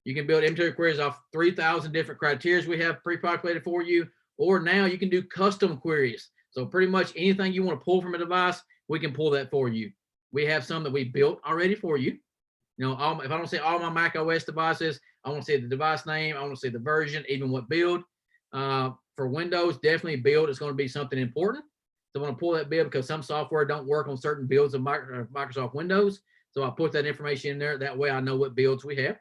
You can build inventory queries off 3,000 different criteria we have pre-populated for you, or now you can do custom queries. So pretty much anything you want to pull from a device, we can pull that for you. We have some that we built already for you. If I don't say all my macOS devices, I want to say the device name, I want to say the version, even what build. For Windows, definitely build is going to be something important. So I want to pull that build because some software don't work on certain builds of Microsoft Windows. So I put that information in there. That way I know what builds we have.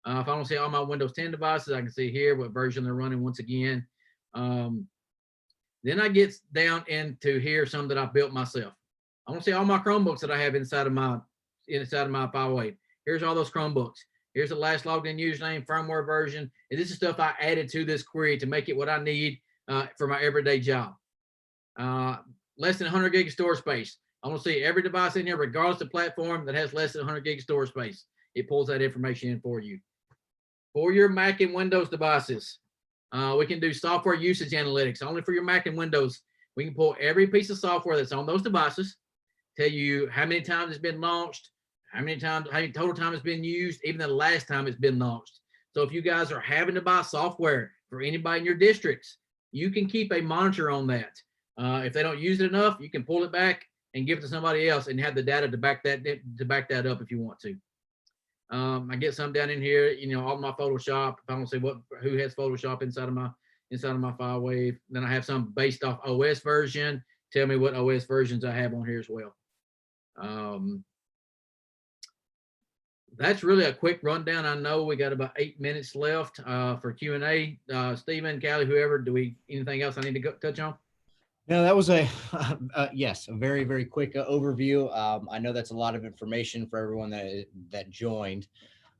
If I don't see all my Windows 10 devices, I can see here what version they're running once again. Then I get down into here some that I built myself. I want to see all my Chromebooks that I have inside of my FileWave. Here's all those Chromebooks. Here's the last logged in username, firmware version. And this is stuff I added to this query to make it what I need for my everyday job. Less than 100 gig of storage space. I want to see every device in here, regardless of platform, that has less than 100 gig of storage space. It pulls that information in for you. For your Mac and Windows devices, we can do software usage analytics. Only for your Mac and Windows, we can pull every piece of software that's on those devices, tell you how many times it's been launched, how many total time it's been used, even the last time it's been launched. So if you guys are having to buy software for anybody in your districts, you can keep a monitor on that. If they don't use it enough, you can pull it back and give it to somebody else and have the data to back that up if you want to. I get some down in here, all my Photoshop. If I don't see who has Photoshop inside of my FileWave, then I have some based off OS version. Tell me what OS versions I have on here as well. That's really a quick rundown. I know we got about 8 minutes left for Q&A. Stephen, Callie, whoever, anything else I need to touch on? No, that was yes, a very, very quick overview. I know that's a lot of information for everyone that joined.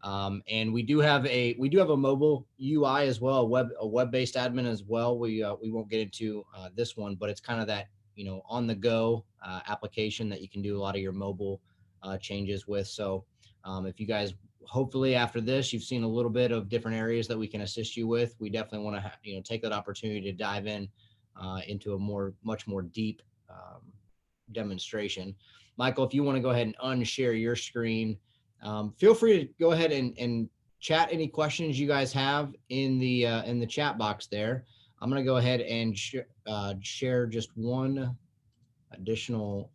And we do have a mobile UI as well, a web-based admin as well. We won't get into this one, but it's kind of that, on the go application that you can do a lot of your mobile changes with. So if you guys, hopefully after this, you've seen a little bit of different areas that we can assist you with. We definitely want to, take that opportunity to dive in into a much more deep demonstration. Michael, if you want to go ahead and unshare your screen, feel free to go ahead and chat any questions you guys have in the chat box there. I'm going to go ahead and share just one additional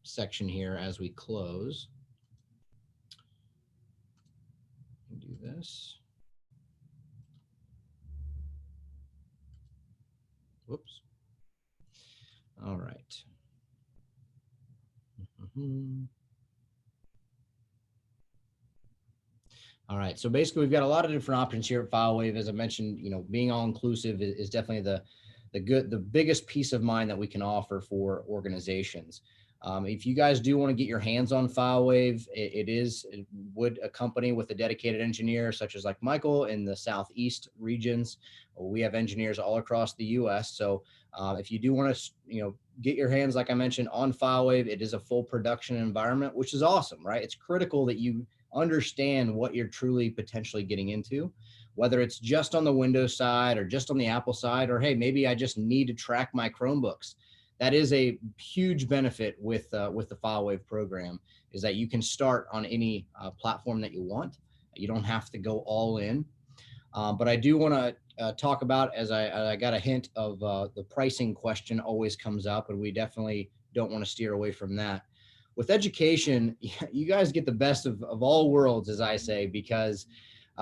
section here as we close. Do this. Whoops. All right. All right. So basically, we've got a lot of different options here at FileWave. As I mentioned, being all inclusive is definitely the biggest peace of mind that we can offer for organizations. If you guys do want to get your hands on FileWave, it would accompany with a dedicated engineer, such as like Michael in the Southeast regions. We have engineers all across the U.S. So if you do want to, get your hands, like I mentioned, on FileWave, it is a full production environment, which is awesome, right? It's critical that you understand what you're truly potentially getting into, whether it's just on the Windows side or just on the Apple side, or hey, maybe I just need to track my Chromebooks. That is a huge benefit with the FileWave program, is that you can start on any platform that you want. You don't have to go all in. But I do want to talk about, as I got a hint of the pricing question always comes up, and we definitely don't want to steer away from that. With education, you guys get the best of all worlds, as I say, because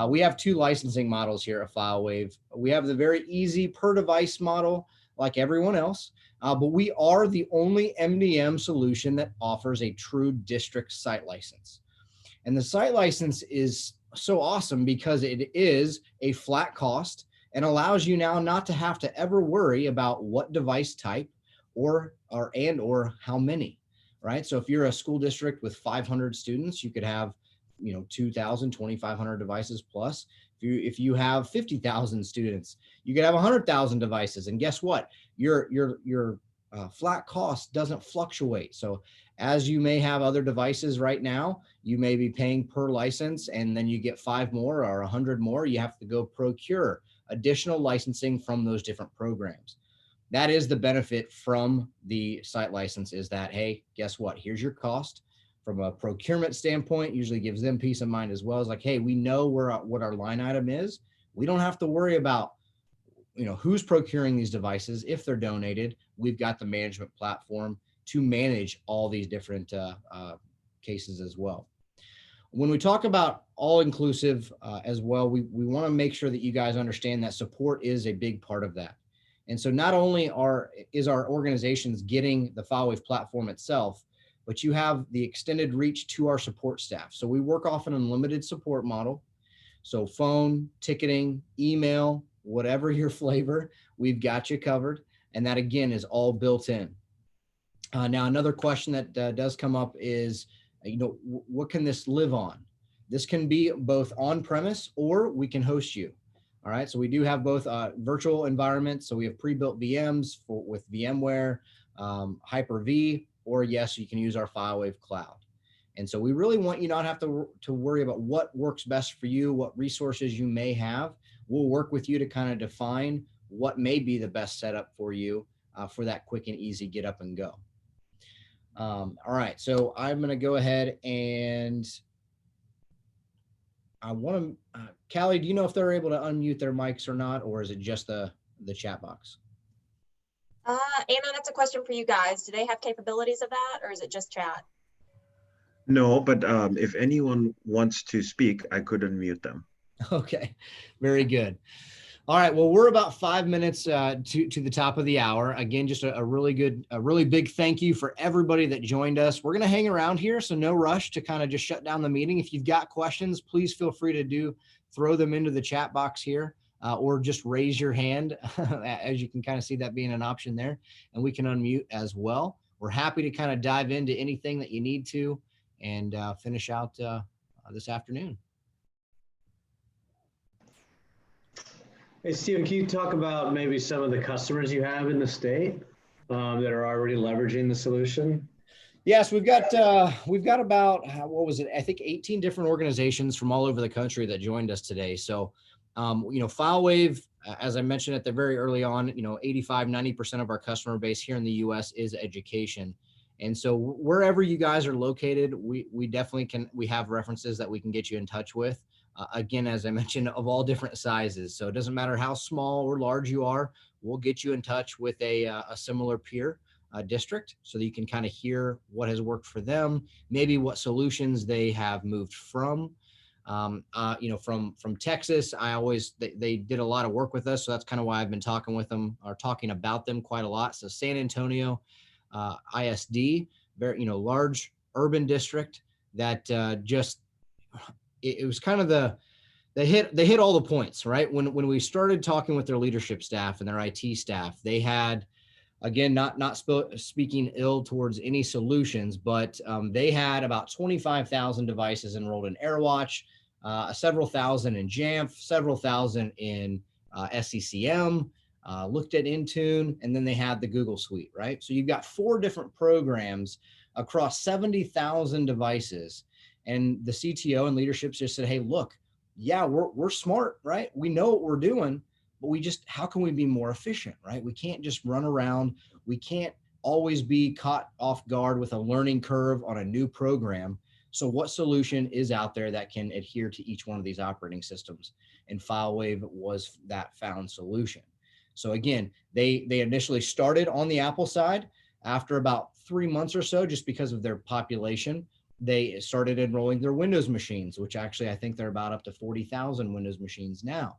we have two licensing models here at FileWave. We have the very easy per device model, like everyone else. But we are the only MDM solution that offers a true district site license. And the site license is so awesome because it is a flat cost and allows you now not to have to ever worry about what device type or how many, right? So if you're a school district with 500 students, you could have, 2,000, 2,500 devices plus. If you have 50,000 students, you could have 100,000 devices. And guess what? Your flat cost doesn't fluctuate. So as you may have other devices right now, you may be paying per license, and then you get 5 more or 100 more. You have to go procure additional licensing from those different programs. That is the benefit from the site license, is that, hey, guess what? Here's your cost. From a procurement standpoint, usually gives them peace of mind as well. As like, hey, we know what our line item is. We don't have to worry about, who's procuring these devices. If they're donated, we've got the management platform to manage all these different cases as well. When we talk about all inclusive as well, we want to make sure that you guys understand that support is a big part of that. And so not only is our organizations getting the FileWave platform itself, but you have the extended reach to our support staff. So we work off an unlimited support model. So phone, ticketing, email, whatever your flavor, we've got you covered. And that, again, is all built in. Now, another question that does come up is, what can this live on? This can be both on-premise, or we can host you. All right, so we do have both virtual environments. So we have pre-built VMs with VMware, Hyper-V, or yes, you can use our FileWave Cloud. And so we really want you not have to worry about what works best for you, what resources you may have. We'll work with you to kind of define what may be the best setup for you for that quick and easy get up and go. All right, so I'm going to go ahead and I want to, Callie, do you know if they're able to unmute their mics or not, or is it just the chat box? Anna, that's a question for you guys. Do they have capabilities of that, or is it just chat? No, but if anyone wants to speak, I could unmute them. Okay, very good. All right, well, we're about 5 minutes to the top of the hour. Again, just a really big thank you for everybody that joined us. We're going to hang around here, so no rush to kind of just shut down the meeting. If you've got questions, please feel free to throw them into the chat box here, or just raise your hand, as you can kind of see that being an option there, and we can unmute as well. We're happy to kind of dive into anything that you need to and finish out this afternoon. Hey, Steven, can you talk about maybe some of the customers you have in the state that are already leveraging the solution? Yes, we've got about, what was it? I think 18 different organizations from all over the country that joined us today. So, FileWave, as I mentioned at the very early on, 85–90% of our customer base here in the US is education. And so wherever you guys are located, we definitely we have references that we can get you in touch with. Again, as I mentioned, of all different sizes. So it doesn't matter how small or large you are, we'll get you in touch with a similar peer district so that you can kind of hear what has worked for them, maybe what solutions they have moved from. From Texas, they did a lot of work with us. So that's kind of why I've been talking with them or talking about them quite a lot. So San Antonio ISD, very, large urban district that it was kind of they hit all the points, right? When we started talking with their leadership staff and their IT staff, they had, again, not speaking ill towards any solutions, but they had about 25,000 devices enrolled in AirWatch, several thousand in Jamf, several thousand in SCCM, looked at Intune, and then they had the Google Suite, right? So you've got 4 different programs across 70,000 devices. And the CTO and leadership just said, hey, look, yeah, we're smart, right? We know what we're doing, but how can we be more efficient, right? We can't just run around. We can't always be caught off guard with a learning curve on a new program. So what solution is out there that can adhere to each one of these operating systems? And FileWave was that found solution. So again, they initially started on the Apple side. After about 3 months or so, just because of their population, they started enrolling their Windows machines, which actually I think they're about up to 40,000 Windows machines now.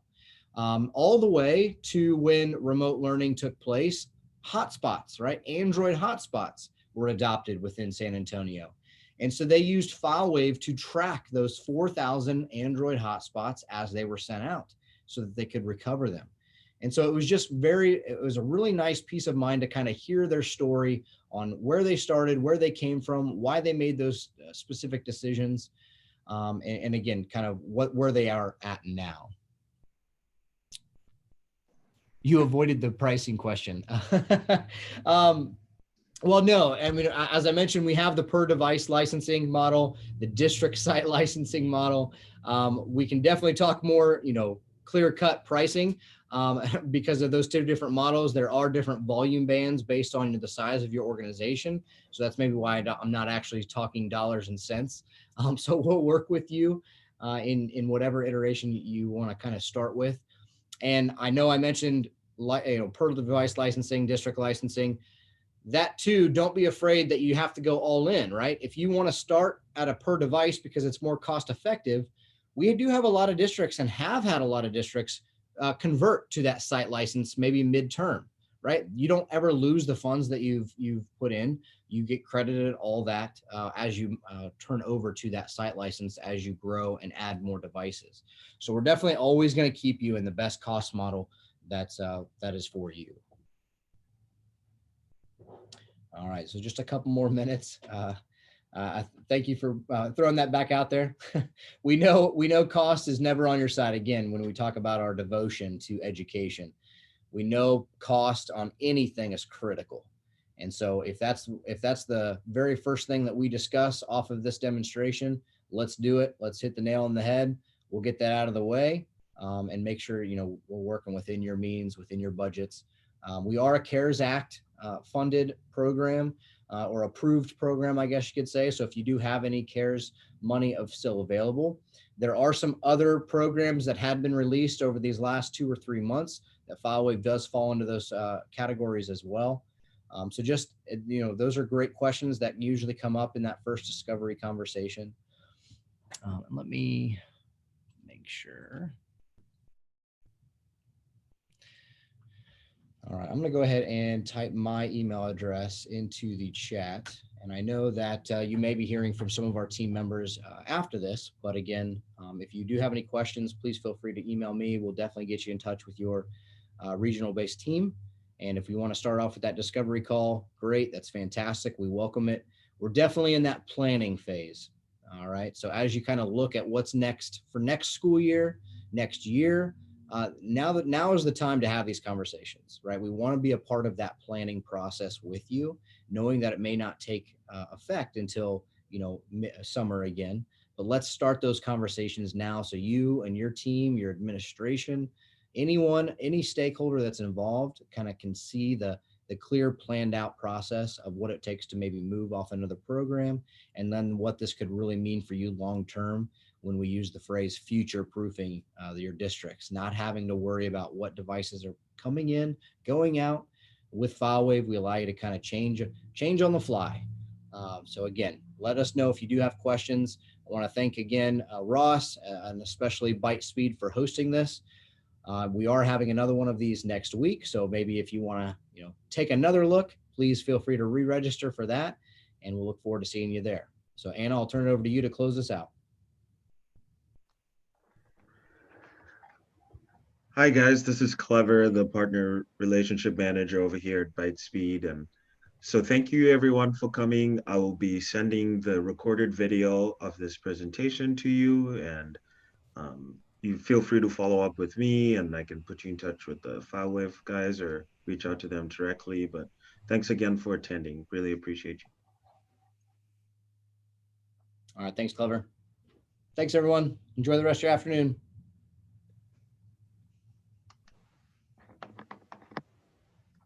All the way to when remote learning took place, hotspots, right? Android hotspots were adopted within San Antonio. And so they used FileWave to track those 4,000 Android hotspots as they were sent out so that they could recover them. And so it was a really nice peace of mind to kind of hear their story on where they started, where they came from, why they made those specific decisions, and again, kind of where they are at now. You avoided the pricing question. Well, no, I mean, as I mentioned, we have the per device licensing model, the district site licensing model. We can definitely talk more, clear cut pricing. Because of those 2 different models, there are different volume bands based on the size of your organization. So that's maybe why I'm not actually talking dollars and cents. So we'll work with you in whatever iteration you want to kind of start with. And I know I mentioned per device licensing, district licensing. That too, don't be afraid that you have to go all in, right? If you want to start at a per device because it's more cost effective, we do have a lot of districts and have had a lot of districts convert to that site license maybe midterm, right? You don't ever lose the funds that you've put in. You get credited all that as you turn over to that site license as you grow and add more devices. So we're definitely always going to keep you in the best cost model that is for you. All right, so just a couple more minutes. Thank you for throwing that back out there. We know cost is never on your side. Again, when we talk about our devotion to education, we know cost on anything is critical. And so if that's the very first thing that we discuss off of this demonstration, let's do it. Let's hit the nail on the head. We'll get that out of the way and make sure, we're working within your means, within your budgets. We are a CARES Act funded program. or approved program, I guess you could say. So if you do have any CARES money still available, there are some other programs that had been released over these last 2 or 3 months that FileWave does fall into those categories as well. So just, those are great questions that usually come up in that first discovery conversation. Let me make sure. All right, I'm going to go ahead and type my email address into the chat. And I know that you may be hearing from some of our team members after this. But again, if you do have any questions, please feel free to email me. We'll definitely get you in touch with your regional-based team. And if you want to start off with that discovery call, great. That's fantastic. We welcome it. We're definitely in that planning phase. All right. So as you kind of look at what's next for next school year, next year, now is the time to have these conversations, right? We want to be a part of that planning process with you, knowing that it may not take effect until, summer again, but let's start those conversations now. So you and your team, your administration, any stakeholder that's involved kind of can see the clear planned out process of what it takes to maybe move off another program, and then what this could really mean for you long-term when we use the phrase future proofing your districts, not having to worry about what devices are coming in, going out. With FileWave, we allow you to kind of change on the fly. So again, let us know if you do have questions. I want to thank again Ross and especially ByteSpeed for hosting this. We are having another one of these next week. So maybe if you want to, take another look, please feel free to re-register for that. And we'll look forward to seeing you there. So Anna, I'll turn it over to you to close this out. Hi guys, this is Clever, the partner relationship manager over here at ByteSpeed. And so thank you everyone for coming. I will be sending the recorded video of this presentation to you, and you feel free to follow up with me, and I can put you in touch with the FileWave guys or reach out to them directly. But thanks again for attending. Really appreciate you. All right. Thanks, Clever. Thanks, everyone. Enjoy the rest of your afternoon.